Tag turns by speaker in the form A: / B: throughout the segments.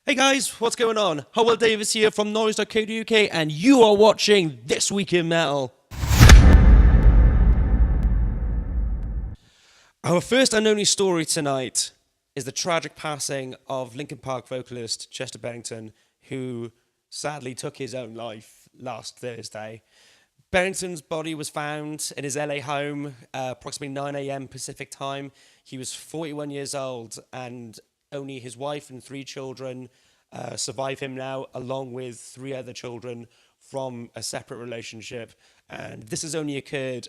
A: Hey guys, what's going on? Hywel Davies here from Noizze.co.uk and you are watching This Week in Metal. Our first and only story tonight is the tragic passing of Linkin Park vocalist Chester Bennington, who sadly took his own life last Thursday. Bennington's body was found in his LA home approximately 9 a.m. Pacific time. He was 41 years old and only his wife and three children survive him now, along with three other children from a separate relationship. And this has only occurred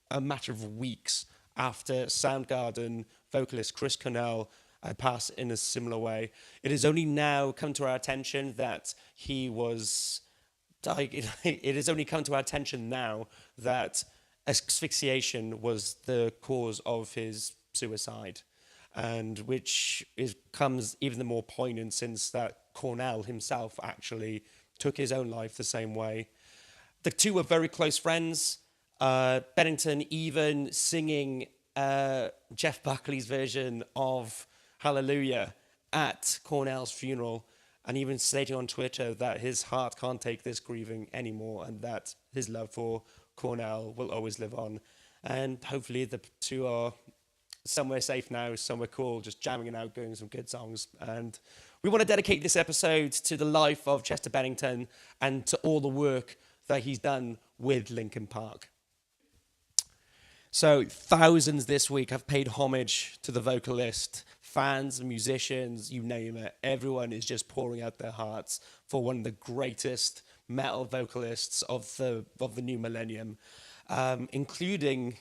A: a matter of weeks after Soundgarden vocalist Chris Cornell passed in a similar way. It has only now come to our attention that he was... It has only come to our attention now that asphyxiation was the cause of his suicide, and which comes even the more poignant since that Cornell himself actually took his own life the same way. The two were very close friends. Bennington even singing Jeff Buckley's version of Hallelujah at Cornell's funeral, and even stating on Twitter that his heart can't take this grieving anymore and that his love for Cornell will always live on. And hopefully the two are somewhere safe now, somewhere cool, just jamming it out, doing some good songs. And we want to dedicate this episode to the life of Chester Bennington and to all the work that he's done with Linkin Park. So thousands this week have paid homage to the vocalist. Fans, musicians, you name it. Everyone is just pouring out their hearts for one of the greatest metal vocalists of the new millennium, including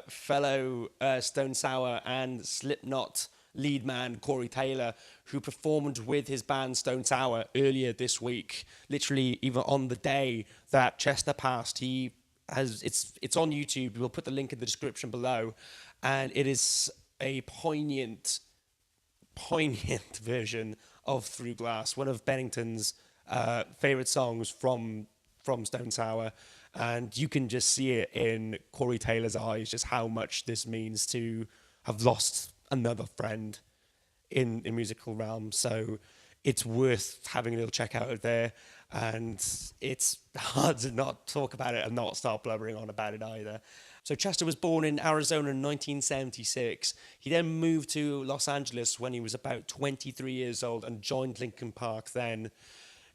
A: fellow Stone Sour and Slipknot lead man Corey Taylor, who performed with his band Stone Sour earlier this week. Literally, even on the day that Chester passed, it's on YouTube. We'll put the link in the description below, and it is a poignant version of Through Glass, one of Bennington's favorite songs from Stone Sour. And you can just see it in Corey Taylor's eyes, just how much this means to have lost another friend in musical realm. So it's worth having a little check out there. And it's hard to not talk about it and not start blubbering on about it either. So Chester was born in Arizona in 1976. He then moved to Los Angeles when he was about 23 years old and joined Linkin Park then.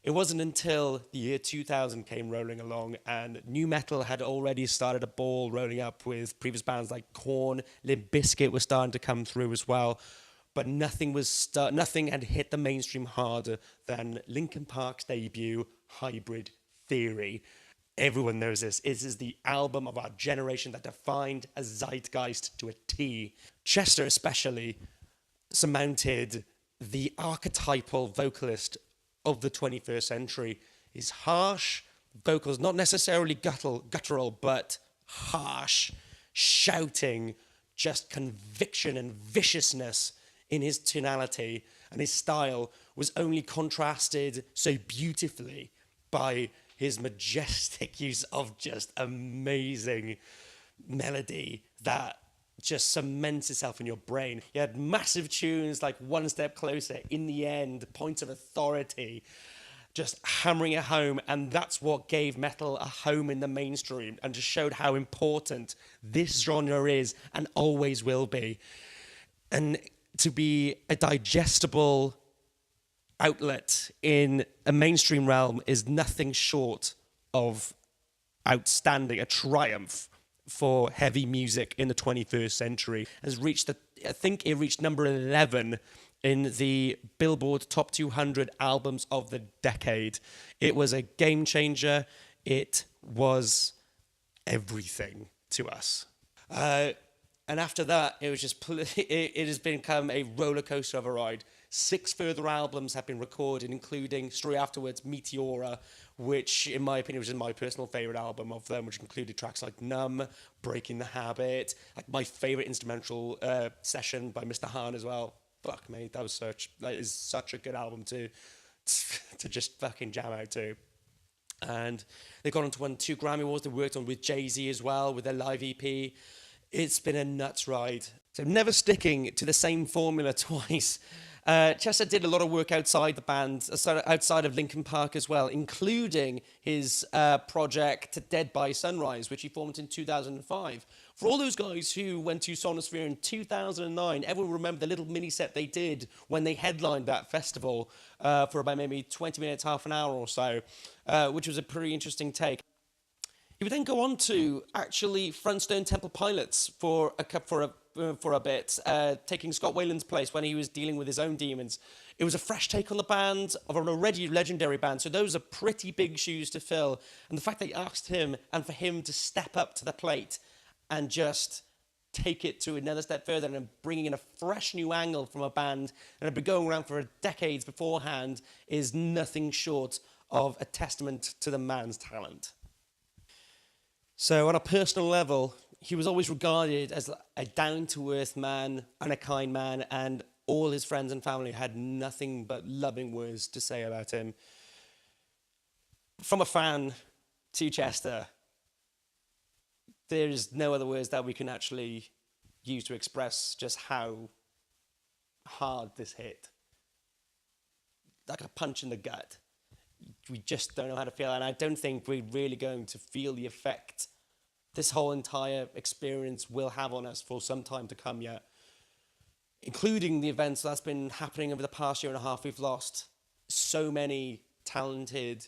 A: It wasn't until the year 2000 came rolling along and nu metal had already started a ball rolling up with previous bands like Korn, Limp Bizkit was starting to come through as well. But nothing had hit the mainstream harder than Linkin Park's debut, Hybrid Theory. Everyone knows this. It is the album of our generation that defined a zeitgeist to a T. Chester especially surmounted the archetypal vocalist of the 21st century. His harsh vocals, not necessarily guttural, but harsh, shouting, just conviction and viciousness in his tonality, and his style was only contrasted so beautifully by his majestic use of just amazing melody that just cements itself in your brain. He had massive tunes like One Step Closer, In the End, Points of Authority, just hammering it home, and that's what gave metal a home in the mainstream and just showed how important this genre is and always will be. And to be a digestible outlet in a mainstream realm is nothing short of outstanding, a triumph for heavy music in the 21st century. I think it reached number 11 in the Billboard Top 200 albums of the decade. It was a game changer. It was everything to us. And after that, it was just it has become a roller coaster of a ride. 6 further albums have been recorded, including straight afterwards Meteora, which, in my opinion, was my personal favorite album of them, which included tracks like Numb, Breaking the Habit, like my favorite instrumental session by Mr. Hahn as well. Fuck me, that is such a good album to just fucking jam out to. And they got on to win 2 Grammy Awards. They worked on with Jay-Z as well with their live EP. It's been a nuts ride. So never sticking to the same formula twice. Chester did a lot of work outside the band, outside of Linkin Park as well, including his project Dead by Sunrise, which he formed in 2005. For all those guys who went to Sonosphere in 2009, everyone remember the little mini set they did when they headlined that festival for about maybe 20 minutes, half an hour or so, which was a pretty interesting take. He would then go on to actually front Stone Temple Pilots for a bit, taking Scott Weiland's place when he was dealing with his own demons. It was a fresh take on the band of an already legendary band, so those are pretty big shoes to fill. And the fact they asked him, and for him to step up to the plate and just take it to another step further and bringing in a fresh new angle from a band that had been going around for decades beforehand is nothing short of a testament to the man's talent. So on a personal level, he was always regarded as a down-to-earth man and a kind man, and all his friends and family had nothing but loving words to say about him. From a fan to Chester, there is no other words that we can actually use to express just how hard this hit. Like a punch in the gut. We just don't know how to feel, and I don't think we're really going to feel the effect this whole entire experience will have on us for some time to come yet, including the events that's been happening over the past year and a half. We've lost so many talented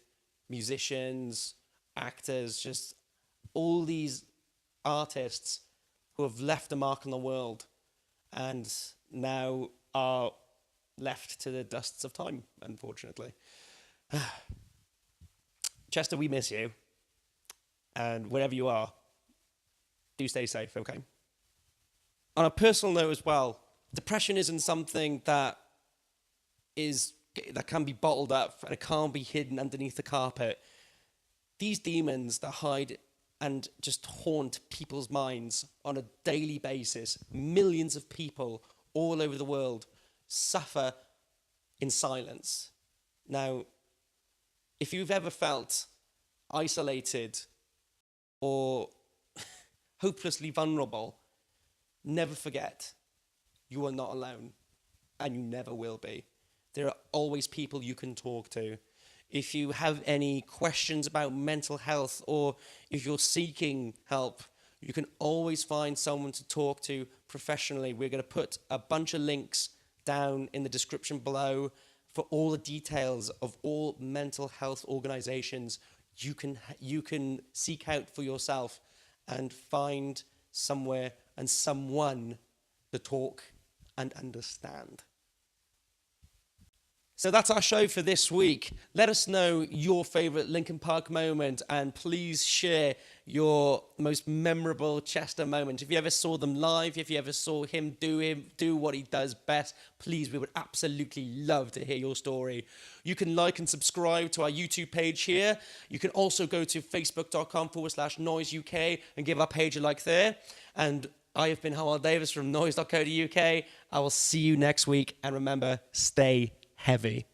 A: musicians, actors, just all these artists who have left a mark on the world and now are left to the dusts of time, unfortunately. Chester, we miss you. And wherever you are, do stay safe, okay? On a personal note as well, depression isn't something that can be bottled up and it can't be hidden underneath the carpet. These demons that hide and just haunt people's minds on a daily basis, millions of people all over the world suffer in silence. Now, if you've ever felt isolated or hopelessly vulnerable, never forget, you are not alone, and you never will be. There are always people you can talk to. If you have any questions about mental health, or if you're seeking help, you can always find someone to talk to professionally. We're going to put a bunch of links down in the description below for all the details of all mental health organizations you can seek out for yourself and find somewhere and someone to talk and understand. So that's our show for this week. Let us know your favorite Linkin Park moment, and please share your most memorable Chester moment. If you ever saw them live, if you ever saw him do what he does best, please, we would absolutely love to hear your story. You can like and subscribe to our YouTube page here. You can also go to facebook.com/Noizze UK and give our page a like there. And I have been Hywel Davies from noizze.co.uk. I will see you next week, and remember, stay heavy.